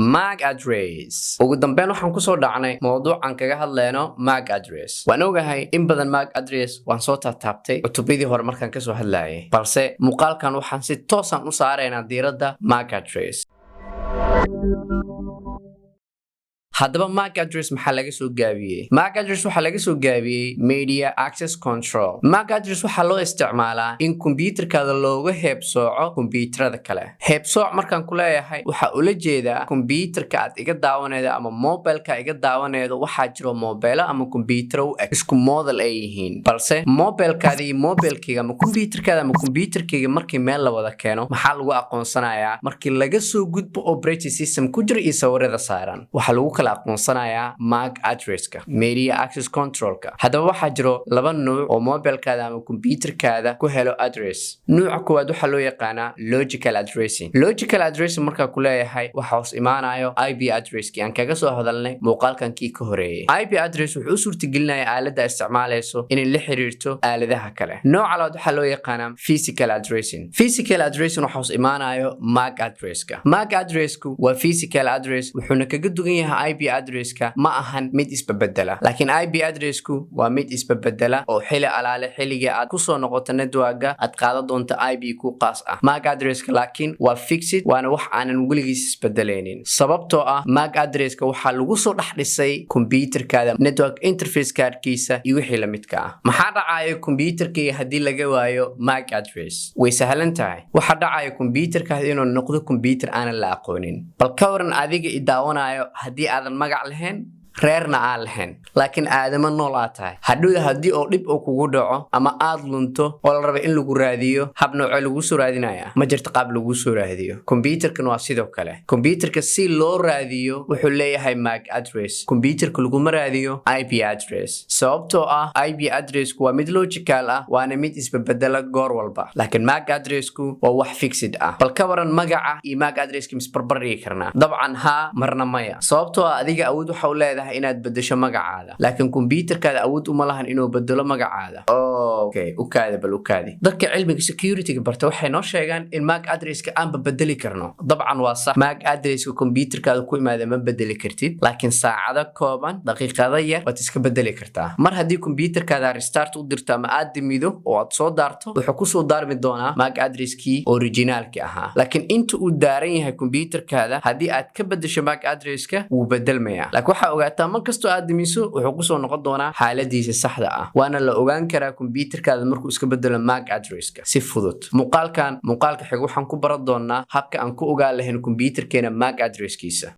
MAC address ugu dambeyn waxaan ku soo dhacnay mowduucan kaga hadlayno MAC address waan ogahay in badan MAC address waan soo taabtay cutubadii hore markaan ka soo hadlayay balse muuqaalkan waxaan si toosan u saaraynaa diiradda MAC address haddaba MAC address maxaa laga soo gaabiyey MAC address waxaa laga soo gaabiyey media access control MAC address waxaa loo isticmaalaa in kombiyuutarkaada looga heebsooco kombiyuutarada kale heebsooc markaan ku leeyahay waxaa ula jeedaa kombiyuutarka aad iga daawanaydo ama mobilka iga daawanaydo waxaa jiro mobile ama kombiyuutar u eg isku model ay yihiin balse mobilkaada iyo mobilkayga ama kombiyuutarkaada ama kombiyuutarkayga markii meel la wada keeno maxaa lagu aqoonsanayaa markii laga soo gudbo operating system ku jira iyo sawirada saaran waxaa lagu aqoonsanayaa MAC addresska media access controlka haddaba waxaa jiro laba nuuc oo mobilkaada ama kombiyuutarkaada ku helo address nuuca koowaad waxaa loo yaqaanaa logical addressing markaa ku leeyahay waxa hoos imaanayo IP addresskii aan kaga soo hadalnay muuqaalkankii ka horeeyay IP address wuxuu u suurtagelinayaa aaladda isticmaalayso inay la xiriirto aaladaha kale nooca labaad waxaa loo yaqaanaa physical addressing waxa hoos imaanayo MAC addresska waa physical address wuxuuna kaga dugan yahay IP addresska ma ahan mid isbabedela laakiin IP addressku waa mid isbabedela oo xili alaale xiliga aad ku soo noqoto networka aad qaado doonto IP ku qaas ah MAC addresska laakiin waa fixed waana wax aanan weligiis isbedelaynin sababtoo ah MAC addresska waxaa lagu soo dhaxdhisay kombiyuutarkaada network interface cardkiisa iyo wixii la midka ah maxaa dhacayo kombiyuutarkayga haddii laga waayo MAC address way sahlan tahay waxa dhacayo kombiyuutarkaada inuu noqdo kombiyuutar aanan la aqoonin bal ka waran adiga i daawanayo haddii aadan magac lahayn reerna aan lahayn laakiin aadama nool aad tahay hadhowda haddii oo dhib oo kugu dhaco ama aad lunto oo la raba in lagu raadiyo hab noocee lagu soo raadinayaa ma jirto qaab lagu soo raadiyo kombiyuutarkan waa sidoo kale kombiyuutarka si loo raadiyo wuxuu leeyahay MAC address kombiyuutarka laguma raadiyo IP address sababtoo ah IP addressku waa mid logical ah waana mid isbabedela goor walba laakiin MAC addressku waa wax fixed ah bal ka waran magaca iyo MAC addresska misbarbar dhigi karnaa dabcan haa marna maya sababtoo ah adiga awood waxa u leedahay inaad bedesho magacaada laakiin kombiyuutarkaada awood uma lahan inuu bedelo magacaada okay ukaadi dadka cilmiga security-ga barta waxay noo sheegaan in MAC addresska aan bedeli karno dabcan waa sax MAC addresska kombiyuutarkaada ku imaada ma bedeli kartid laakiin saacado kooban daqiiqado yar waad iska bedeli kartaa mar haddii kombiyuutarkaada restart u dirto ama aad dimido oo aad soo daarto wuxuu ku soo daarmi doonaa MAC addresskii originalki ahaa laakiin inta uu daaran yahay kombiyuutarkaada haddii aad ka bedesho MAC addresska wuu bedelmayaa laakiin waxa ogaataa mar kastoo aad dimiso wuxuu ku soo noqon doonaa xaaladiisa saxda ah waana la ogaan karaa kombiyuutarkaada markuu iska bedelo MAC addresska si fudud muuqaalka xig waxaan ku baran doonaa habka aan ku ogaan lahayn kombiyuutarkeena MAC addresskiisa